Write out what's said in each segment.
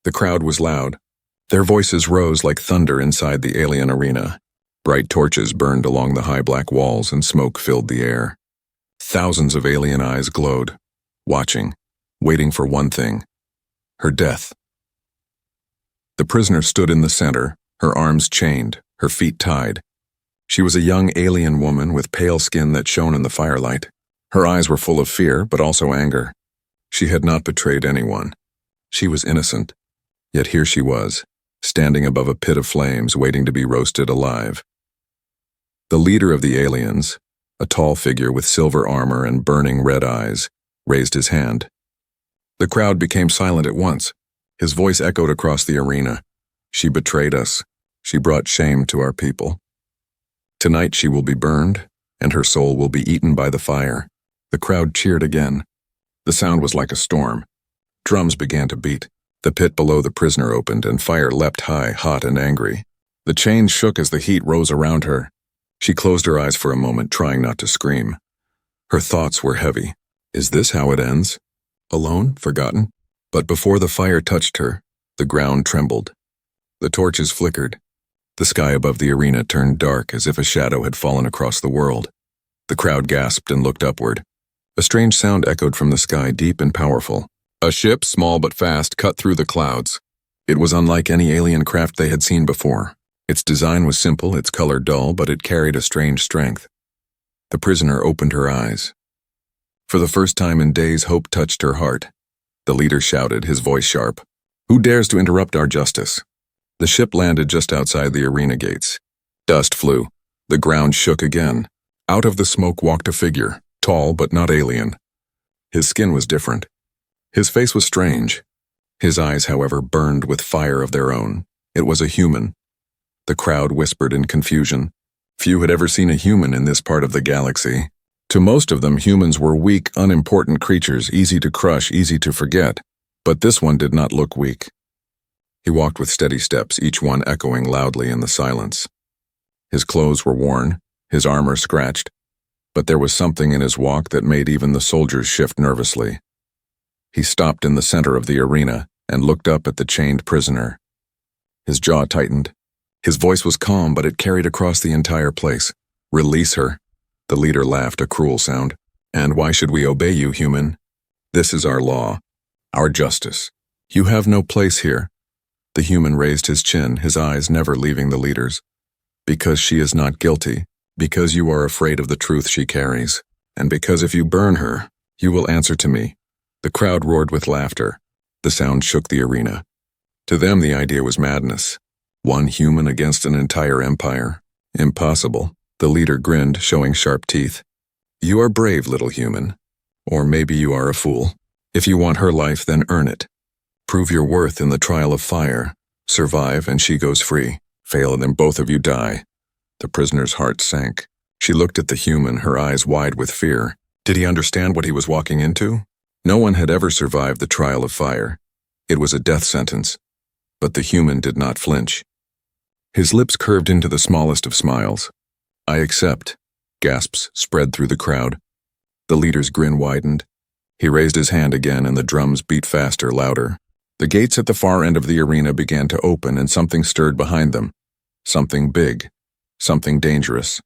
The crowd was loud. Their voices rose like thunder inside the alien arena. Bright torches burned along the high black walls and smoke filled the air. Thousands of alien eyes glowed, watching, waiting for one thing: her death. The prisoner stood in the center, her arms chained, her feet tied. She was a young alien woman with pale skin that shone in the firelight. Her eyes were full of fear, but also anger. She had not betrayed anyone. She was innocent. Yet here she was, standing above a pit of flames, waiting to be roasted alive. The leader of the aliens, a tall figure with silver armor and burning red eyes, raised his hand. The crowd became silent at once. His voice echoed across the arena. She betrayed us. She brought shame to our people. Tonight she will be burned, and her soul will be eaten by the fire. The crowd cheered again. The sound was like a storm. Drums began to beat. The pit below the prisoner opened, and fire leapt high, hot and angry. The chains shook as the heat rose around her. She closed her eyes for a moment, trying not to scream. Her thoughts were heavy. Is this how it ends? Alone? Forgotten? But before the fire touched her, the ground trembled. The torches flickered. The sky above the arena turned dark, as if a shadow had fallen across the world. The crowd gasped and looked upward. A strange sound echoed from the sky, deep and powerful. A ship, small but fast, cut through the clouds. It was unlike any alien craft they had seen before. Its design was simple, its color dull, but it carried a strange strength. The prisoner opened her eyes. For the first time in days, hope touched her heart. The leader shouted, his voice sharp. "Who dares to interrupt our justice?" The ship landed just outside the arena gates. Dust flew. The ground shook again. Out of the smoke walked a figure, tall but not alien. His skin was different. His face was strange. His eyes, however, burned with fire of their own. It was a human. The crowd whispered in confusion. Few had ever seen a human in this part of the galaxy. To most of them, humans were weak, unimportant creatures, easy to crush, easy to forget. But this one did not look weak. He walked with steady steps, each one echoing loudly in the silence. His clothes were worn, his armor scratched, but there was something in his walk that made even the soldiers shift nervously. He stopped in the center of the arena and looked up at the chained prisoner. His jaw tightened. His voice was calm, but it carried across the entire place. "Release her." The leader laughed, a cruel sound. "And why should we obey you, human? This is our law, our justice. You have no place here." The human raised his chin, his eyes never leaving the leader's. "Because she is not guilty, because you are afraid of the truth she carries, and because if you burn her, you will answer to me." The crowd roared with laughter. The sound shook the arena. To them, the idea was madness. One human against an entire empire. Impossible. The leader grinned, showing sharp teeth. "You are brave, little human. Or maybe you are a fool. If you want her life, then earn it. Prove your worth in the trial of fire. Survive, and she goes free. Fail, and then both of you die." The prisoner's heart sank. She looked at the human, her eyes wide with fear. Did he understand what he was walking into? No one had ever survived the trial of fire. It was a death sentence. But the human did not flinch. His lips curved into the smallest of smiles. "I accept." Gasps spread through the crowd. The leader's grin widened. He raised his hand again, and the drums beat faster, louder. The gates at the far end of the arena began to open, and something stirred behind them. Something big. Something dangerous.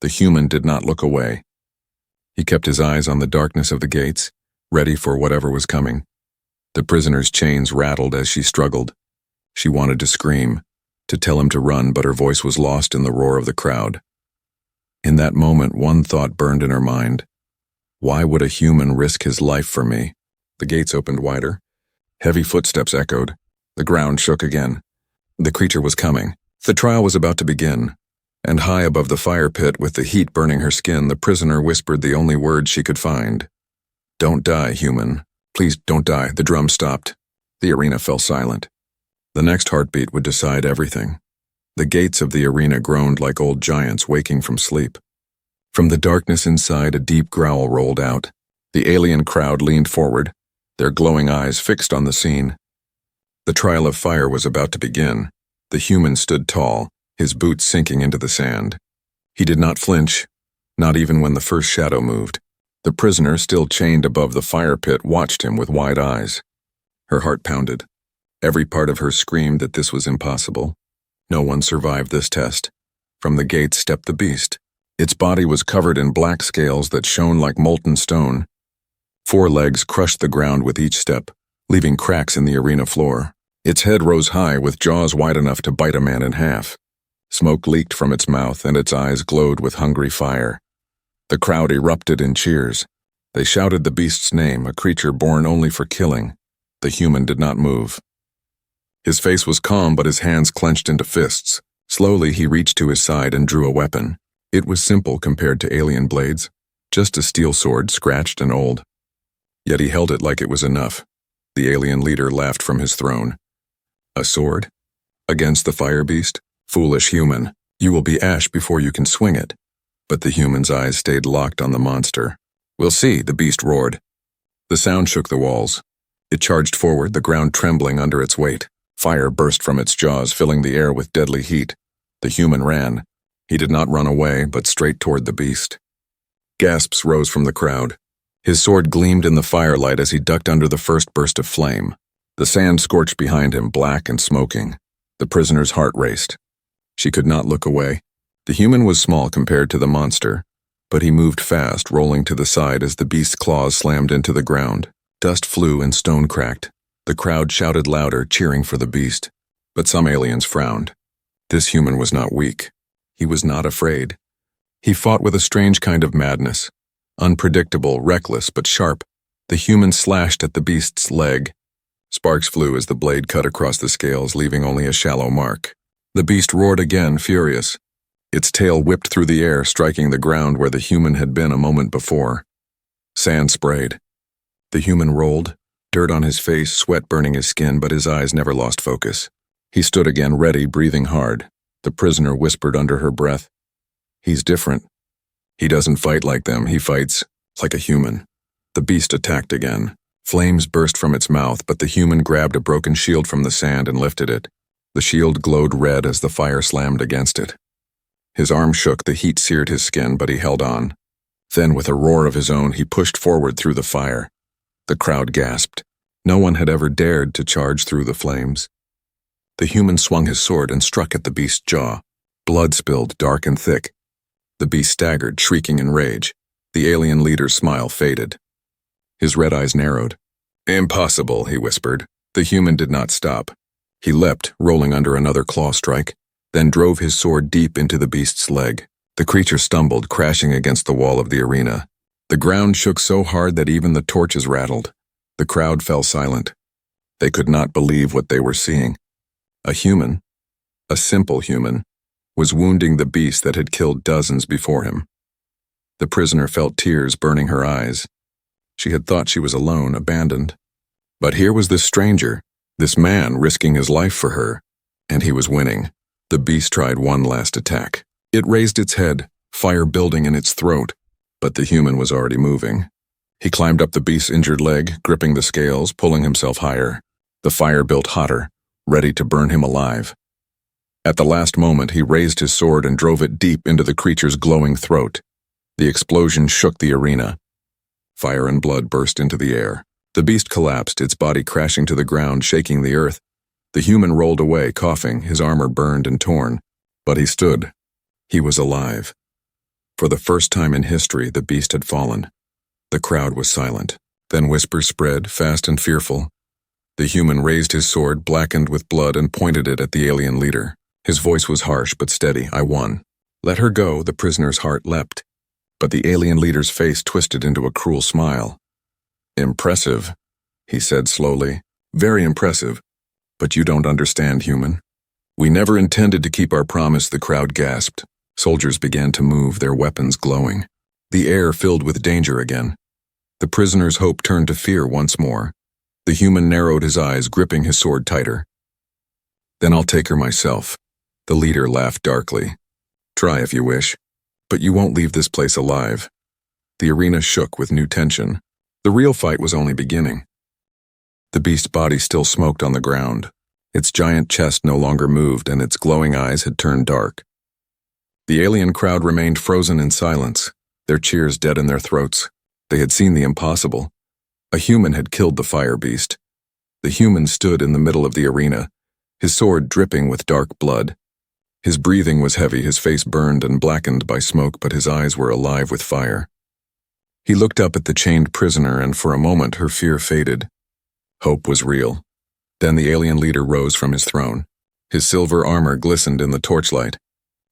The human did not look away. He kept his eyes on the darkness of the gates, ready for whatever was coming. The prisoner's chains rattled as she struggled. She wanted to scream, to tell him to run, but her voice was lost in the roar of the crowd. In that moment, one thought burned in her mind. Why would a human risk his life for me? The gates opened wider. Heavy footsteps echoed. The ground shook again. The creature was coming. The trial was about to begin. And high above the fire pit, with the heat burning her skin, the prisoner whispered the only words she could find. "Don't die, human. Please don't die." The drum stopped. The arena fell silent. The next heartbeat would decide everything. The gates of the arena groaned like old giants waking from sleep. From the darkness inside, a deep growl rolled out. The alien crowd leaned forward, their glowing eyes fixed on the scene. The trial of fire was about to begin. The human stood tall, his boots sinking into the sand. He did not flinch, not even when the first shadow moved. The prisoner, still chained above the fire pit, watched him with wide eyes. Her heart pounded. Every part of her screamed that this was impossible. No one survived this test. From the gate stepped the beast. Its body was covered in black scales that shone like molten stone. 4 legs crushed the ground with each step, leaving cracks in the arena floor. Its head rose high with jaws wide enough to bite a man in half. Smoke leaked from its mouth and its eyes glowed with hungry fire. The crowd erupted in cheers. They shouted the beast's name, a creature born only for killing. The human did not move. His face was calm, but his hands clenched into fists. Slowly, he reached to his side and drew a weapon. It was simple compared to alien blades, just a steel sword, scratched and old. Yet he held it like it was enough. The alien leader laughed from his throne. A sword? Against the fire beast? Foolish human, you will be ash before you can swing it. But the human's eyes stayed locked on the monster. We'll see, the beast roared. The sound shook the walls. It charged forward, the ground trembling under its weight. Fire burst from its jaws, filling the air with deadly heat. The human ran. He did not run away, but straight toward the beast. Gasps rose from the crowd. His sword gleamed in the firelight as he ducked under the first burst of flame. The sand scorched behind him, black and smoking. The prisoner's heart raced. She could not look away. The human was small compared to the monster, but he moved fast, rolling to the side as the beast's claws slammed into the ground. Dust flew and stone cracked. The crowd shouted louder, cheering for the beast. But some aliens frowned. This human was not weak. He was not afraid. He fought with a strange kind of madness. Unpredictable, reckless, but sharp. The human slashed at the beast's leg. Sparks flew as the blade cut across the scales, leaving only a shallow mark. The beast roared again, furious. Its tail whipped through the air, striking the ground where the human had been a moment before. Sand sprayed. The human rolled, dirt on his face, sweat burning his skin, but his eyes never lost focus. He stood again, ready, breathing hard. The prisoner whispered under her breath, "He's different. He doesn't fight like them, he fights like a human." The beast attacked again. Flames burst from its mouth, but the human grabbed a broken shield from the sand and lifted it. The shield glowed red as the fire slammed against it. His arm shook, the heat seared his skin, but he held on. Then, with a roar of his own, he pushed forward through the fire. The crowd gasped. No one had ever dared to charge through the flames. The human swung his sword and struck at the beast's jaw. Blood spilled, dark and thick. The beast staggered, shrieking in rage. The alien leader's smile faded. His red eyes narrowed. "Impossible," he whispered. The human did not stop. He leapt, rolling under another claw strike, then drove his sword deep into the beast's leg. The creature stumbled, crashing against the wall of the arena. The ground shook so hard that even the torches rattled. The crowd fell silent. They could not believe what they were seeing. A human, a simple human, was wounding the beast that had killed dozens before him. The prisoner felt tears burning her eyes. She had thought she was alone, abandoned. But here was this stranger, this man risking his life for her, and he was winning. The beast tried one last attack. It raised its head, fire building in its throat, but the human was already moving. He climbed up the beast's injured leg, gripping the scales, pulling himself higher. The fire built hotter, ready to burn him alive. At the last moment, he raised his sword and drove it deep into the creature's glowing throat. The explosion shook the arena. Fire and blood burst into the air. The beast collapsed, its body crashing to the ground, shaking the earth. The human rolled away, coughing, his armor burned and torn. But he stood. He was alive. For the first time in history, the beast had fallen. The crowd was silent. Then whispers spread, fast and fearful. The human raised his sword, blackened with blood, and pointed it at the alien leader. His voice was harsh but steady. "I won." "Let her go," the prisoner's heart leapt. But the alien leader's face twisted into a cruel smile. "Impressive," he said slowly. "Very impressive. But you don't understand, human. We never intended to keep our promise," the crowd gasped. Soldiers began to move, their weapons glowing. The air filled with danger again. The prisoner's hope turned to fear once more. The human narrowed his eyes, gripping his sword tighter. "Then I'll take her myself." The leader laughed darkly. "Try if you wish, but you won't leave this place alive." The arena shook with new tension. The real fight was only beginning. The beast's body still smoked on the ground. Its giant chest no longer moved, and its glowing eyes had turned dark. The alien crowd remained frozen in silence, their cheers dead in their throats. They had seen the impossible. A human had killed the fire beast. The human stood in the middle of the arena, his sword dripping with dark blood. His breathing was heavy, his face burned and blackened by smoke, but his eyes were alive with fire. He looked up at the chained prisoner, and for a moment her fear faded. Hope was real. Then the alien leader rose from his throne. His silver armor glistened in the torchlight.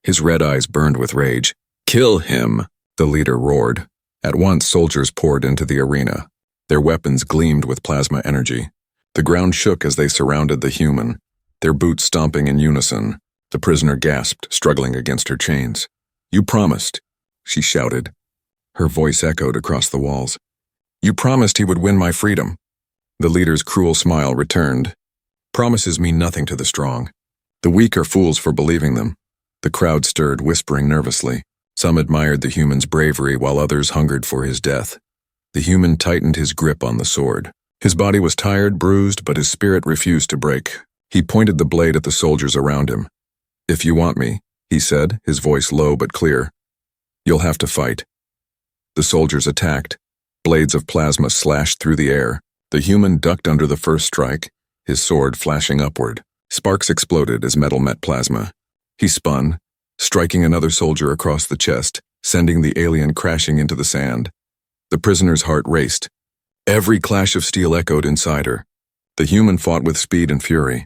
His red eyes burned with rage. "Kill him!" the leader roared. At once soldiers poured into the arena. Their weapons gleamed with plasma energy. The ground shook as they surrounded the human, their boots stomping in unison. The prisoner gasped, struggling against her chains. "You promised," she shouted. Her voice echoed across the walls. "You promised he would win my freedom." The leader's cruel smile returned. "Promises mean nothing to the strong. The weak are fools for believing them." The crowd stirred, whispering nervously. Some admired the human's bravery, while others hungered for his death. The human tightened his grip on the sword. His body was tired, bruised, but his spirit refused to break. He pointed the blade at the soldiers around him. "If you want me," he said, his voice low but clear, "you'll have to fight." The soldiers attacked. Blades of plasma slashed through the air. The human ducked under the first strike, his sword flashing upward. Sparks exploded as metal met plasma. He spun, striking another soldier across the chest, sending the alien crashing into the sand. The prisoner's heart raced. Every clash of steel echoed inside her. The human fought with speed and fury,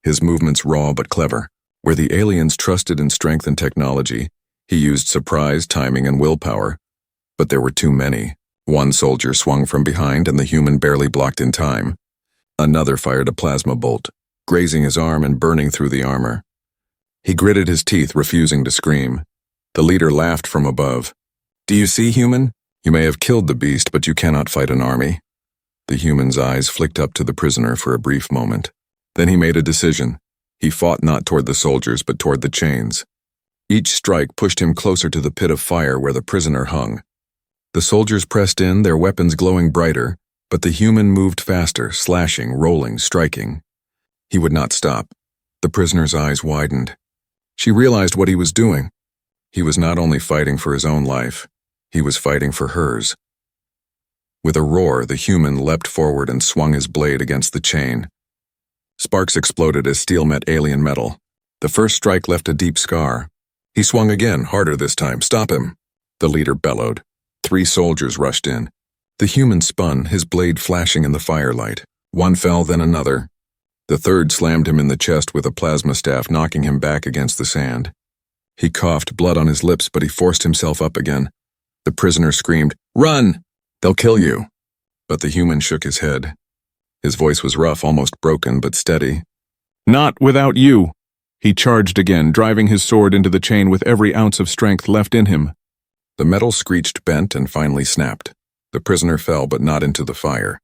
his movements raw but clever. Where the aliens trusted in strength and technology, he used surprise, timing, and willpower. But there were too many. One soldier swung from behind, and the human barely blocked in time. Another fired a plasma bolt, grazing his arm and burning through the armor. He gritted his teeth, refusing to scream. The leader laughed from above. "Do you see, human? You may have killed the beast, but you cannot fight an army." The human's eyes flicked up to the prisoner for a brief moment. Then he made a decision. He fought not toward the soldiers, but toward the chains. Each strike pushed him closer to the pit of fire where the prisoner hung. The soldiers pressed in, their weapons glowing brighter, but the human moved faster, slashing, rolling, striking. He would not stop. The prisoner's eyes widened. She realized what he was doing. He was not only fighting for his own life, he was fighting for hers. With a roar, the human leapt forward and swung his blade against the chain. Sparks exploded as steel met alien metal. The first strike left a deep scar. He swung again, harder this time. "Stop him!" the leader bellowed. 3 soldiers rushed in. The human spun, his blade flashing in the firelight. One fell, then another. The third slammed him in the chest with a plasma staff, knocking him back against the sand. He coughed, blood on his lips, but he forced himself up again. The prisoner screamed, "Run! They'll kill you!" But the human shook his head. His voice was rough, almost broken, but steady. "Not without you!" He charged again, driving his sword into the chain with every ounce of strength left in him. The metal screeched, bent, and finally snapped. The prisoner fell, but not into the fire.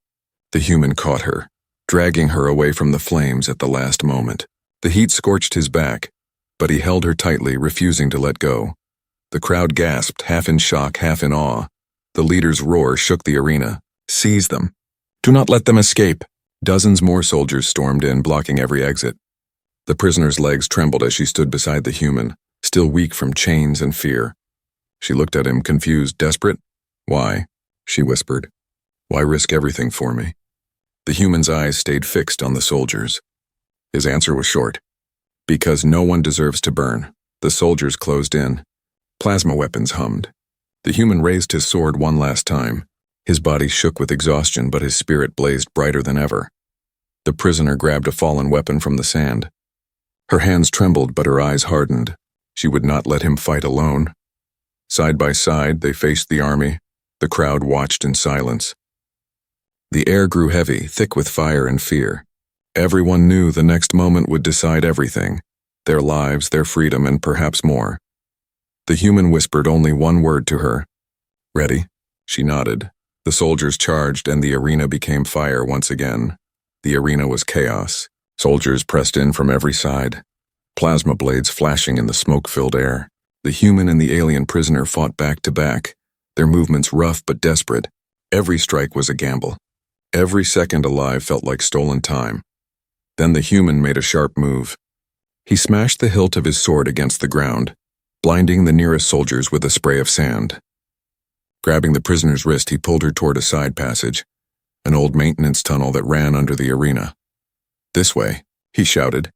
The human caught her, dragging her away from the flames at the last moment. The heat scorched his back, but he held her tightly, refusing to let go. The crowd gasped, half in shock, half in awe. The leader's roar shook the arena. "Seize them! Do not let them escape!" Dozens more soldiers stormed in, blocking every exit. The prisoner's legs trembled as she stood beside the human, still weak from chains and fear. She looked at him, confused, desperate. "Why?" she whispered. "Why risk everything for me?" The human's eyes stayed fixed on the soldiers. His answer was short. "Because no one deserves to burn." The soldiers closed in. Plasma weapons hummed. The human raised his sword one last time. His body shook with exhaustion, but his spirit blazed brighter than ever. The prisoner grabbed a fallen weapon from the sand. Her hands trembled, but her eyes hardened. She would not let him fight alone. Side by side, they faced the army. The crowd watched in silence. The air grew heavy, thick with fire and fear. Everyone knew the next moment would decide everything, their lives, their freedom, and perhaps more. The human whispered only one word to her. "Ready?" She nodded. The soldiers charged, and the arena became fire once again. The arena was chaos. Soldiers pressed in from every side, plasma blades flashing in the smoke-filled air. The human and the alien prisoner fought back to back, their movements rough but desperate. Every strike was a gamble. Every second alive felt like stolen time. Then the human made a sharp move. He smashed the hilt of his sword against the ground, blinding the nearest soldiers with a spray of sand. Grabbing the prisoner's wrist, he pulled her toward a side passage, an old maintenance tunnel that ran under the arena. "This way," he shouted.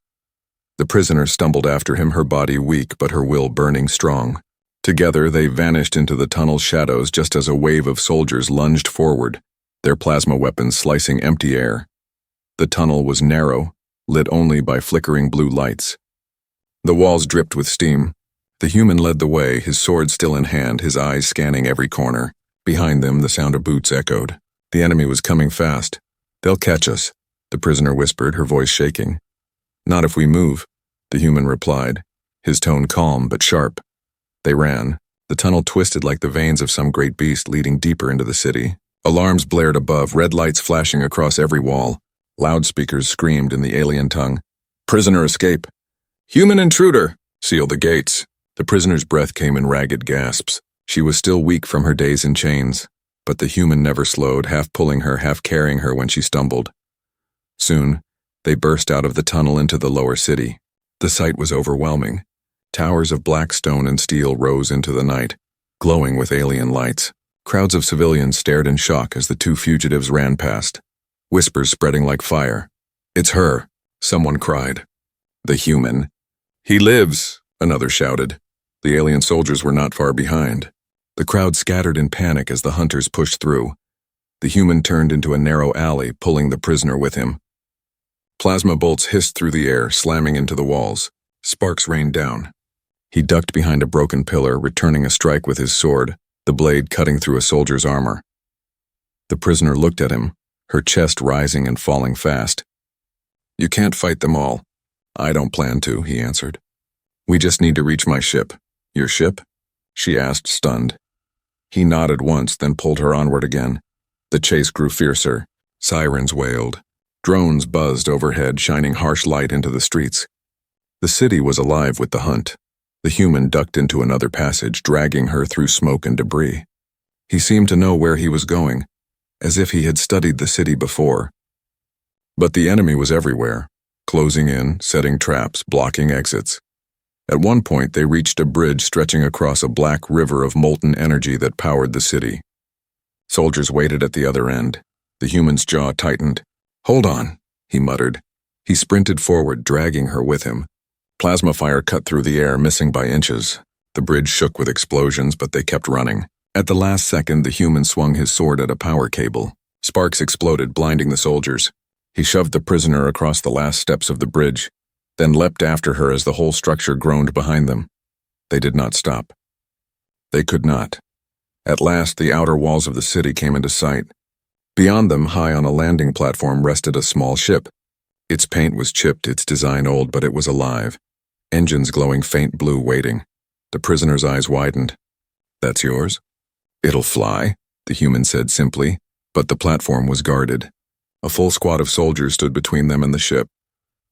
The prisoner stumbled after him, her body weak but her will burning strong. Together they vanished into the tunnel's shadows just as a wave of soldiers lunged forward, their plasma weapons slicing empty air. The tunnel was narrow, lit only by flickering blue lights. The walls dripped with steam. The human led the way, his sword still in hand, his eyes scanning every corner. Behind them, the sound of boots echoed. The enemy was coming fast. "They'll catch us," the prisoner whispered, her voice shaking. "Not if we move," the human replied, his tone calm but sharp. They ran. The tunnel twisted like the veins of some great beast leading deeper into the city. Alarms blared above, red lights flashing across every wall. Loudspeakers screamed in the alien tongue. "Prisoner escape! Human intruder! Seal the gates!" The prisoner's breath came in ragged gasps. She was still weak from her days in chains, but the human never slowed, half pulling her, half carrying her when she stumbled. Soon, they burst out of the tunnel into the lower city. The sight was overwhelming. Towers of black stone and steel rose into the night, glowing with alien lights. Crowds of civilians stared in shock as the two fugitives ran past, whispers spreading like fire. "It's her," someone cried. "The human." "He lives," another shouted. The alien soldiers were not far behind. The crowd scattered in panic as the hunters pushed through. The human turned into a narrow alley, pulling the prisoner with him. Plasma bolts hissed through the air, slamming into the walls. Sparks rained down. He ducked behind a broken pillar, returning a strike with his sword, the blade cutting through a soldier's armor. The prisoner looked at him, her chest rising and falling fast. "You can't fight them all." "I don't plan to," he answered. "We just need to reach my ship." "Your ship?" she asked, stunned. He nodded once, then pulled her onward again. The chase grew fiercer. Sirens wailed. Drones buzzed overhead, shining harsh light into the streets. The city was alive with the hunt. The human ducked into another passage, dragging her through smoke and debris. He seemed to know where he was going, as if he had studied the city before. But the enemy was everywhere, closing in, setting traps, blocking exits. At one point, they reached a bridge stretching across a black river of molten energy that powered the city. Soldiers waited at the other end. The human's jaw tightened. "Hold on," he muttered. He sprinted forward, dragging her with him. Plasma fire cut through the air, missing by inches. The bridge shook with explosions, but they kept running. At the last second, the human swung his sword at a power cable. Sparks exploded, blinding the soldiers. He shoved the prisoner across the last steps of the bridge, then leapt after her as the whole structure groaned behind them. They did not stop. They could not. At last, the outer walls of the city came into sight. Beyond them, high on a landing platform, rested a small ship. Its paint was chipped, its design old, but it was alive. Engines glowing faint blue, waiting. The prisoner's eyes widened. "That's yours?" "It'll fly," the human said simply, but the platform was guarded. A full squad of soldiers stood between them and the ship.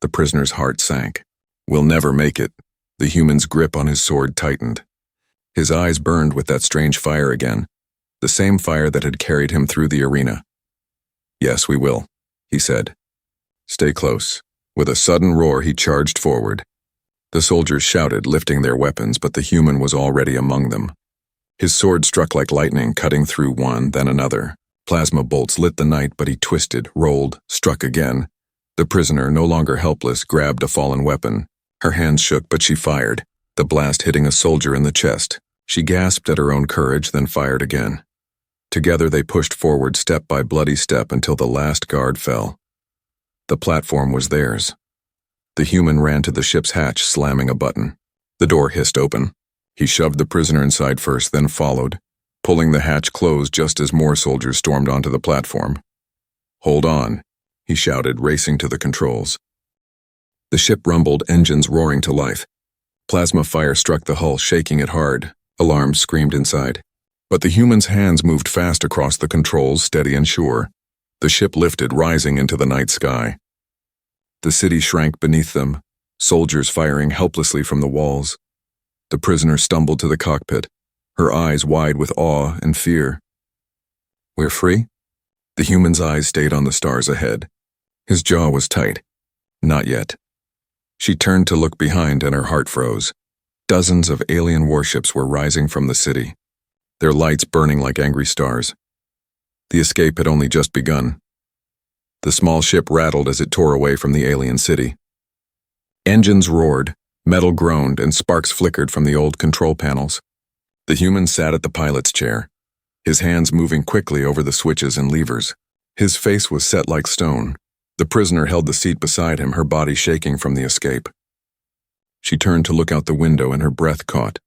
The prisoner's heart sank. "We'll never make it." The human's grip on his sword tightened. His eyes burned with that strange fire again, the same fire that had carried him through the arena. "Yes, we will," he said. "Stay close." With a sudden roar, he charged forward. The soldiers shouted, lifting their weapons, but the human was already among them. His sword struck like lightning, cutting through one, then another. Plasma bolts lit the night, but he twisted, rolled, struck again. The prisoner, no longer helpless, grabbed a fallen weapon. Her hands shook, but she fired, the blast hitting a soldier in the chest. She gasped at her own courage, then fired again. Together they pushed forward step by bloody step until the last guard fell. The platform was theirs. The human ran to the ship's hatch, slamming a button. The door hissed open. He shoved the prisoner inside first, then followed, pulling the hatch closed just as more soldiers stormed onto the platform. "Hold on," he shouted, racing to the controls. The ship rumbled, engines roaring to life. Plasma fire struck the hull, shaking it hard. Alarms screamed inside. But the human's hands moved fast across the controls, steady and sure. The ship lifted, rising into the night sky. The city shrank beneath them, soldiers firing helplessly from the walls. The prisoner stumbled to the cockpit, her eyes wide with awe and fear. "We're free?" The human's eyes stayed on the stars ahead. His jaw was tight. Not yet. She turned to look behind and her heart froze. Dozens of alien warships were rising from the city, their lights burning like angry stars. The escape had only just begun. The small ship rattled as it tore away from the alien city. Engines roared, metal groaned, and sparks flickered from the old control panels. The human sat at the pilot's chair, his hands moving quickly over the switches and levers. His face was set like stone. The prisoner held the seat beside him, her body shaking from the escape. She turned to look out the window and her breath caught.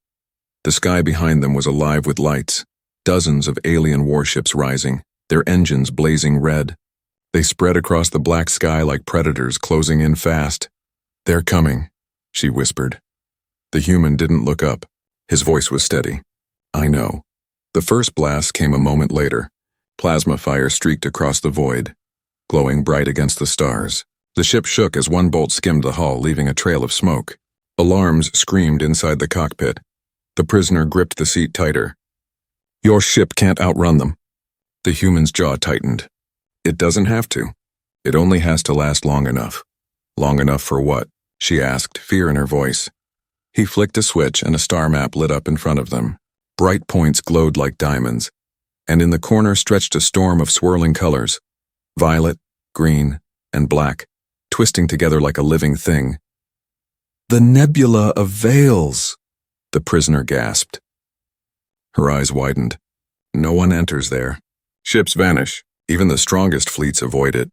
The sky behind them was alive with lights, dozens of alien warships rising, their engines blazing red. They spread across the black sky like predators closing in fast. "They're coming," she whispered. The human didn't look up. His voice was steady. "I know." The first blast came a moment later. Plasma fire streaked across the void, glowing bright against the stars. The ship shook as one bolt skimmed the hull, leaving a trail of smoke. Alarms screamed inside the cockpit. The prisoner gripped the seat tighter. "Your ship can't outrun them." The human's jaw tightened. "It doesn't have to. It only has to last long enough." "Long enough for what?" she asked, fear in her voice. He flicked a switch and a star map lit up in front of them. Bright points glowed like diamonds, and in the corner stretched a storm of swirling colors, violet, green, and black, twisting together like a living thing. "The nebula of veils," the prisoner gasped. Her eyes widened. "No one enters there. Ships vanish. Even the strongest fleets avoid it."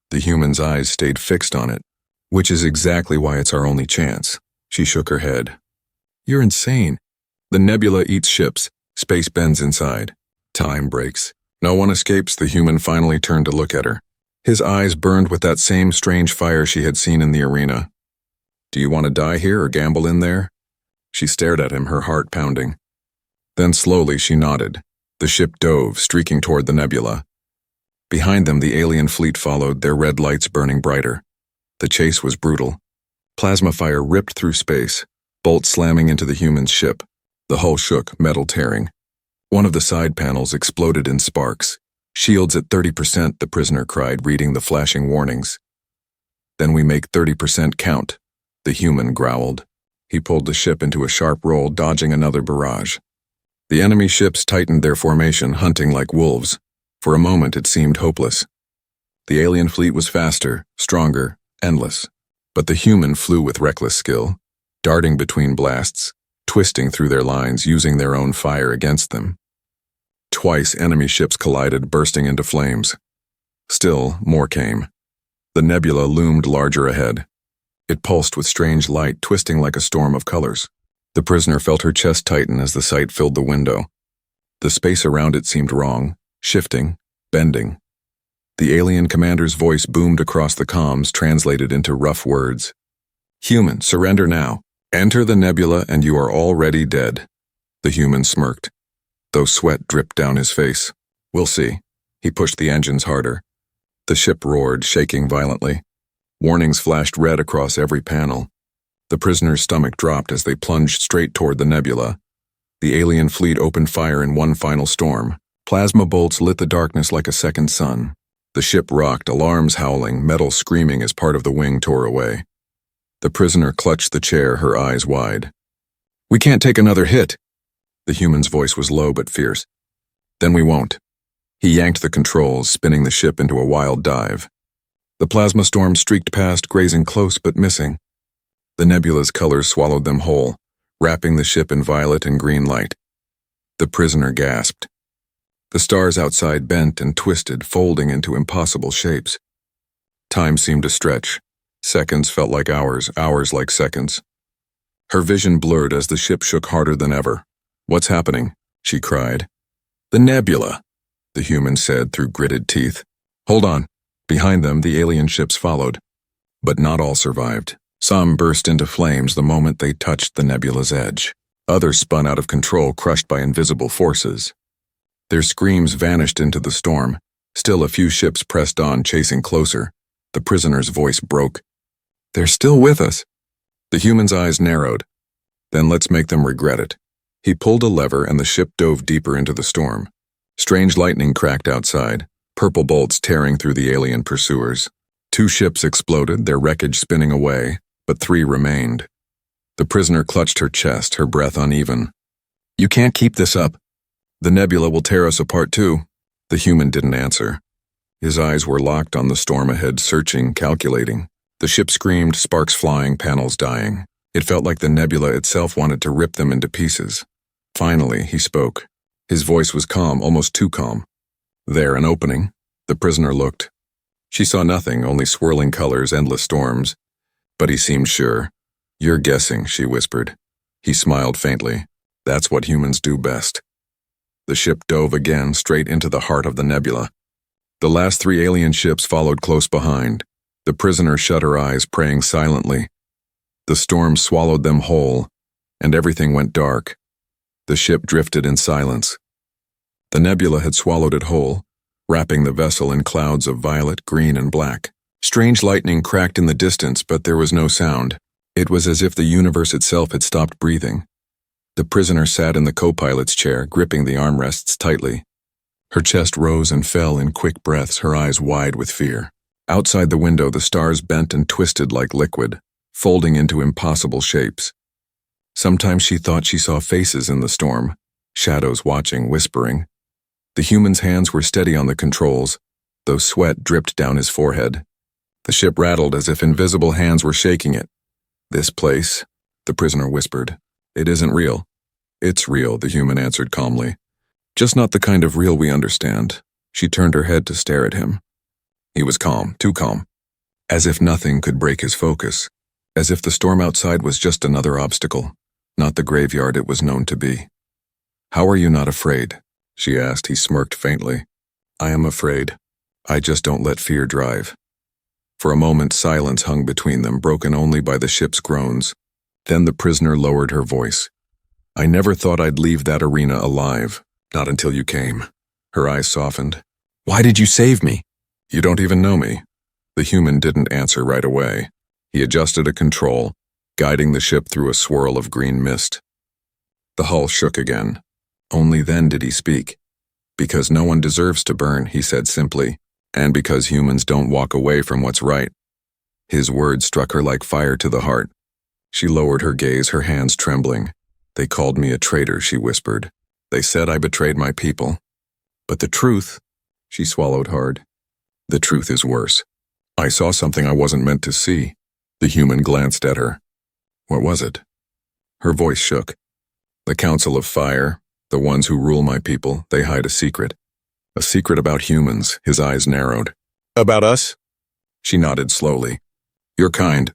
The human's eyes stayed fixed on it. "Which is exactly why it's our only chance." She shook her head. "You're insane. The nebula eats ships. Space bends inside. Time breaks. No one escapes." The human finally turned to look at her. His eyes burned with that same strange fire she had seen in the arena. "Do you want to die here or gamble in there?" She stared at him, her heart pounding. Then slowly she nodded. The ship dove, streaking toward the nebula. Behind them, the alien fleet followed, their red lights burning brighter. The chase was brutal. Plasma fire ripped through space, bolts slamming into the human's ship. The hull shook, metal tearing. One of the side panels exploded in sparks. "Shields at 30%, the prisoner cried, reading the flashing warnings. "Then we make 30% count," the human growled. He pulled the ship into a sharp roll, dodging another barrage. The enemy ships tightened their formation, hunting like wolves. For a moment it seemed hopeless. The alien fleet was faster, stronger, endless. But the human flew with reckless skill, darting between blasts, twisting through their lines, using their own fire against them. Twice enemy ships collided, bursting into flames. Still, more came. The nebula loomed larger ahead. It pulsed with strange light, twisting like a storm of colors. The prisoner felt her chest tighten as the sight filled the window. The space around it seemed wrong, shifting, bending. The alien commander's voice boomed across the comms, translated into rough words. "Human, surrender now. Enter the nebula and you are already dead." The human smirked, though sweat dripped down his face. "We'll see." He pushed the engines harder. The ship roared, shaking violently. Warnings flashed red across every panel. The prisoner's stomach dropped as they plunged straight toward the nebula. The alien fleet opened fire in one final storm. Plasma bolts lit the darkness like a second sun. The ship rocked, alarms howling, metal screaming as part of the wing tore away. The prisoner clutched the chair, her eyes wide. "We can't take another hit." The human's voice was low but fierce. "Then we won't." He yanked the controls, spinning the ship into a wild dive. The plasma storm streaked past, grazing close but missing. The nebula's colors swallowed them whole, wrapping the ship in violet and green light. The prisoner gasped. The stars outside bent and twisted, folding into impossible shapes. Time seemed to stretch. Seconds felt like hours, hours like seconds. Her vision blurred as the ship shook harder than ever. "What's happening?" she cried. "The nebula," the human said through gritted teeth. "Hold on." Behind them, the alien ships followed. But not all survived. Some burst into flames the moment they touched the nebula's edge. Others spun out of control, crushed by invisible forces. Their screams vanished into the storm. Still, a few ships pressed on, chasing closer. The prisoner's voice broke. "They're still with us." The human's eyes narrowed. "Then let's make them regret it." He pulled a lever and the ship dove deeper into the storm. Strange lightning cracked outside, purple bolts tearing through the alien pursuers. 2 ships exploded, their wreckage spinning away, but 3 remained. The prisoner clutched her chest, her breath uneven. "You can't keep this up. The nebula will tear us apart too." The human didn't answer. His eyes were locked on the storm ahead, searching, calculating. The ship screamed, sparks flying, panels dying. It felt like the nebula itself wanted to rip them into pieces. Finally, he spoke. His voice was calm, almost too calm. There, an opening. The prisoner looked. She saw nothing, only swirling colors, endless storms. But he seemed sure. "You're guessing," she whispered. He smiled faintly. "That's what humans do best." The ship dove again, straight into the heart of the nebula. The last 3 alien ships followed close behind. The prisoner shut her eyes, praying silently. The storm swallowed them whole, and everything went dark. The ship drifted in silence. The nebula had swallowed it whole, wrapping the vessel in clouds of violet, green, and black. Strange lightning cracked in the distance, but there was no sound. It was as if the universe itself had stopped breathing. The prisoner sat in the co-pilot's chair, gripping the armrests tightly. Her chest rose and fell in quick breaths, her eyes wide with fear. Outside the window, the stars bent and twisted like liquid, folding into impossible shapes. Sometimes she thought she saw faces in the storm, shadows watching, whispering. The human's hands were steady on the controls, though sweat dripped down his forehead. The ship rattled as if invisible hands were shaking it. "This place," the prisoner whispered. "It isn't real." "It's real," the human answered calmly. "Just not the kind of real we understand." She turned her head to stare at him. He was calm, too calm, as if nothing could break his focus, as if the storm outside was just another obstacle, not the graveyard it was known to be. "How are you not afraid?" she asked. He smirked faintly. "I am afraid. I just don't let fear drive." For a moment, silence hung between them, broken only by the ship's groans. Then the prisoner lowered her voice. "I never thought I'd leave that arena alive, not until you came." Her eyes softened. "Why did you save me?" "You don't even know me." The human didn't answer right away. He adjusted a control, guiding the ship through a swirl of green mist. The hull shook again. Only then did he speak. "Because no one deserves to burn," he said simply, "and because humans don't walk away from what's right." His words struck her like fire to the heart. She lowered her gaze, her hands trembling. "They called me a traitor," she whispered. "They said I betrayed my people. But the truth," she swallowed hard, "the truth is worse. I saw something I wasn't meant to see." The human glanced at her. "What was it?" Her voice shook. "The Council of Fire, the ones who rule my people, they hide a secret. A secret about humans." His eyes narrowed. "About us?" She nodded slowly. "Your kind.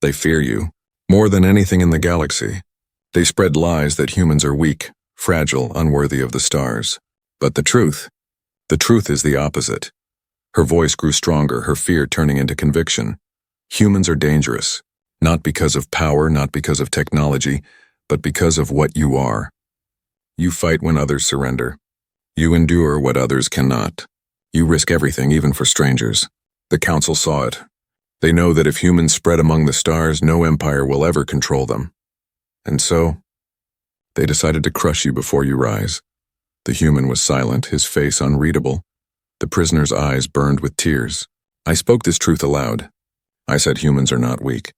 They fear you, more than anything in the galaxy. They spread lies that humans are weak, fragile, unworthy of the stars. But the truth is the opposite." Her voice grew stronger, her fear turning into conviction. "Humans are dangerous, not because of power, not because of technology, but because of what you are. You fight when others surrender. You endure what others cannot. You risk everything, even for strangers. The Council saw it. They know that if humans spread among the stars, no empire will ever control them. And so, they decided to crush you before you rise." The human was silent, his face unreadable. The prisoner's eyes burned with tears. "I spoke this truth aloud. I said humans are not weak.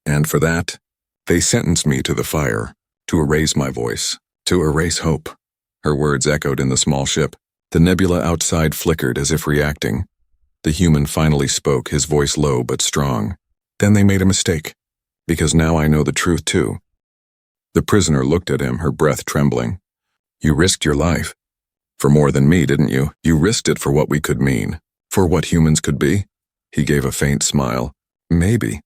And for that, they sentenced me to the fire, to erase my voice, to erase hope." Her words echoed in the small ship. The nebula outside flickered as if reacting. The human finally spoke, his voice low but strong. "Then they made a mistake, because now I know the truth too." The prisoner looked at him, her breath trembling. "You risked your life. For more than me, didn't you? You risked it for what we could mean, for what humans could be." He gave a faint smile. "Maybe.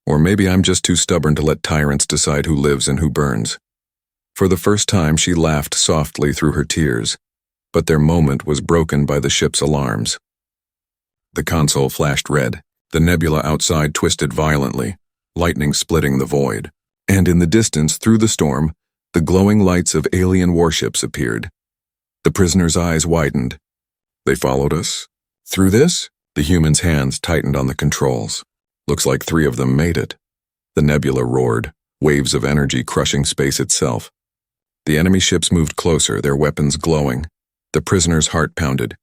Or maybe I'm just too stubborn to let tyrants decide who lives and who burns." For the first time, she laughed softly through her tears, but their moment was broken by the ship's alarms. The console flashed red. The nebula outside twisted violently, lightning splitting the void. And in the distance, through the storm, the glowing lights of alien warships appeared. The prisoner's eyes widened. "They followed us? Through this?" The human's hands tightened on the controls. "Looks like 3 of them made it." The nebula roared, waves of energy crushing space itself. The enemy ships moved closer, their weapons glowing. The prisoner's heart pounded.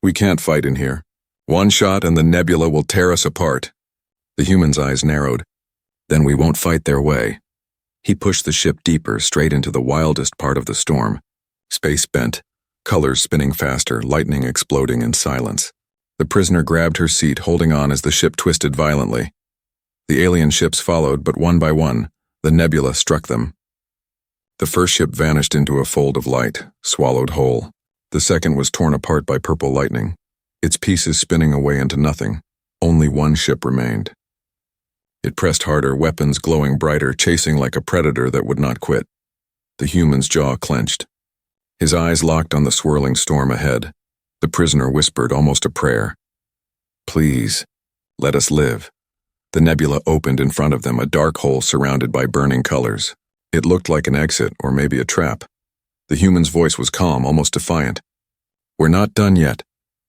"We can't fight in here. One shot and the nebula will tear us apart." The human's eyes narrowed. "Then we won't fight their way." He pushed the ship deeper, straight into the wildest part of the storm. Space bent, colors spinning faster, lightning exploding in silence. The prisoner grabbed her seat, holding on as the ship twisted violently. The alien ships followed, but one by one, the nebula struck them. The first ship vanished into a fold of light, swallowed whole. The second was torn apart by purple lightning, its pieces spinning away into nothing. Only one ship remained. It pressed harder, weapons glowing brighter, chasing like a predator that would not quit. The human's jaw clenched. His eyes locked on the swirling storm ahead. The prisoner whispered, almost a prayer. "Please, let us live." The nebula opened in front of them, a dark hole surrounded by burning colors. It looked like an exit, or maybe a trap. The human's voice was calm, almost defiant. "We're not done yet."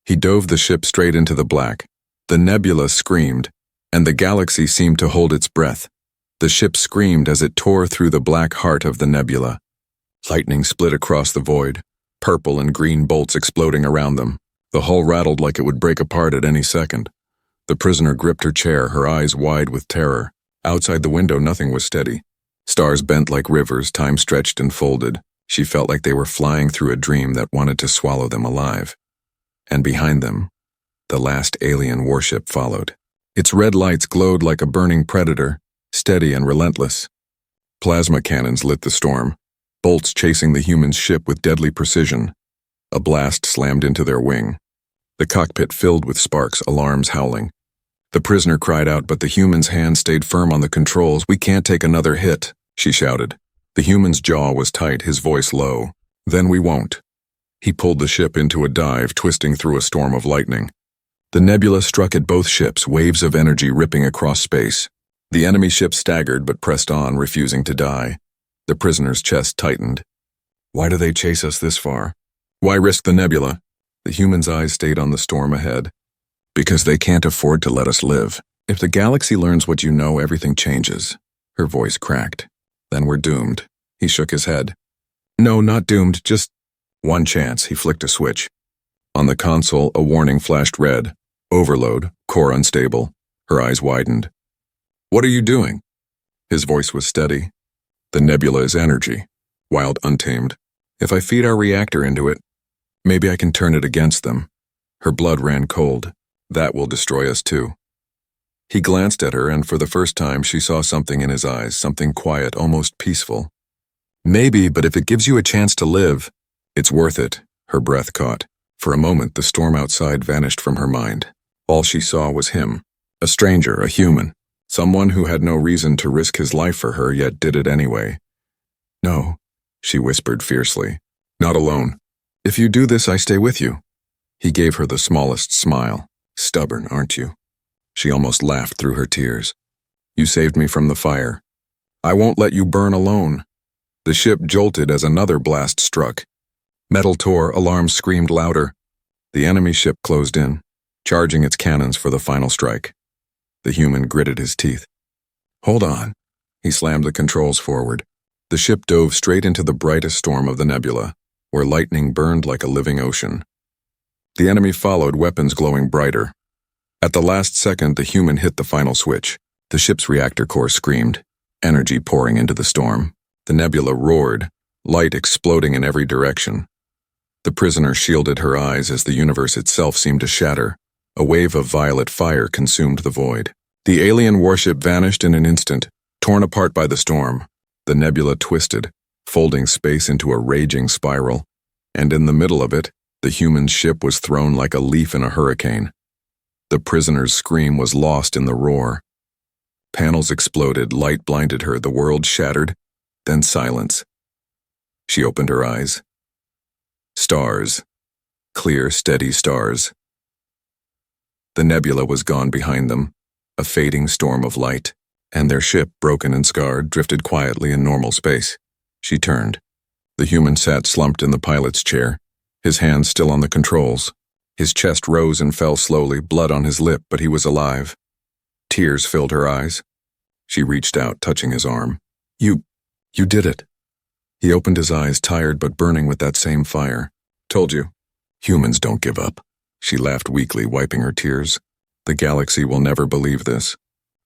He dove the ship straight into the black. The nebula screamed, and the galaxy seemed to hold its breath. The ship screamed as it tore through the black heart of the nebula. Lightning split across the void, purple and green bolts exploding around them. The hull rattled like it would break apart at any second. The prisoner gripped her chair, her eyes wide with terror. Outside the window, nothing was steady. Stars bent like rivers, time stretched and folded. She felt like they were flying through a dream that wanted to swallow them alive. And behind them, the last alien warship followed. Its red lights glowed like a burning predator, steady and relentless. Plasma cannons lit the storm, bolts chasing the human's ship with deadly precision. A blast slammed into their wing. The cockpit filled with sparks, alarms howling. The prisoner cried out, but the human's hand stayed firm on the controls. "We can't take another hit," she shouted. The human's jaw was tight, his voice low. "Then we won't." He pulled the ship into a dive, twisting through a storm of lightning. The nebula struck at both ships, waves of energy ripping across space. The enemy ship staggered but pressed on, refusing to die. The prisoner's chest tightened. Why do they chase us this far? Why risk the nebula? The human's eyes stayed on the storm ahead. Because they can't afford to let us live. If the galaxy learns what you know, everything changes. Her voice cracked. Then we're doomed. He shook his head. No, not doomed, just one chance. He flicked a switch. On the console, a warning flashed red. Overload, core unstable. Her eyes widened. What are you doing? His voice was steady. The nebula is energy, wild, untamed. If I feed our reactor into it, maybe I can turn it against them. Her blood ran cold. That will destroy us too. He glanced at her, and for the first time she saw something in his eyes, something quiet, almost peaceful. Maybe, but if it gives you a chance to live, it's worth it. Her breath caught. For a moment, the storm outside vanished from her mind. All she saw was him, a stranger, a human, someone who had no reason to risk his life for her, yet did it anyway. No, she whispered fiercely. Not alone. If you do this, I stay with you. He gave her the smallest smile. Stubborn, aren't you? She almost laughed through her tears. You saved me from the fire. I won't let you burn alone. The ship jolted as another blast struck. Metal tore, alarms screamed louder. The enemy ship closed in, charging its cannons for the final strike. The human gritted his teeth. Hold on. He slammed the controls forward. The ship dove straight into the brightest storm of the nebula, where lightning burned like a living ocean. The enemy followed, weapons glowing brighter. At the last second, the human hit the final switch. The ship's reactor core screamed, energy pouring into the storm. The nebula roared, light exploding in every direction. The prisoner shielded her eyes as the universe itself seemed to shatter. A wave of violet fire consumed the void. The alien warship vanished in an instant, torn apart by the storm. The nebula twisted, folding space into a raging spiral. And in the middle of it, the human ship was thrown like a leaf in a hurricane. The prisoner's scream was lost in the roar. Panels exploded, light blinded her, the world shattered, then silence. She opened her eyes. Stars. Clear, steady stars. The nebula was gone behind them, a fading storm of light, and their ship, broken and scarred, drifted quietly in normal space. She turned. The human sat slumped in the pilot's chair, his hands still on the controls. His chest rose and fell slowly, blood on his lip, but he was alive. Tears filled her eyes. She reached out, touching his arm. You did it. He opened his eyes, tired but burning with that same fire. Told you. Humans don't give up. She laughed weakly, wiping her tears. The galaxy will never believe this.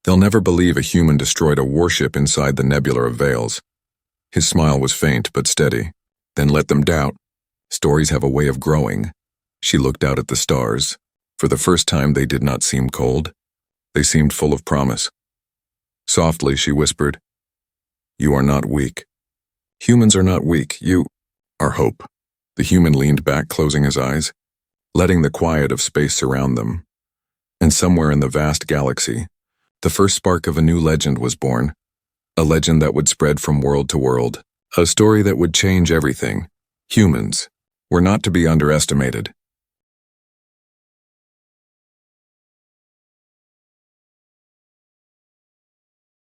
They'll never believe a human destroyed a warship inside the nebula of veils. His smile was faint but steady. Then let them doubt. Stories have a way of growing. She looked out at the stars. For the first time, they did not seem cold. They seemed full of promise. Softly, she whispered, "You are not weak. Humans are not weak. You are hope." The human leaned back, closing his eyes, letting the quiet of space surround them. And somewhere in the vast galaxy, the first spark of a new legend was born, a legend that would spread from world to world, a story that would change everything. Humans were not to be underestimated.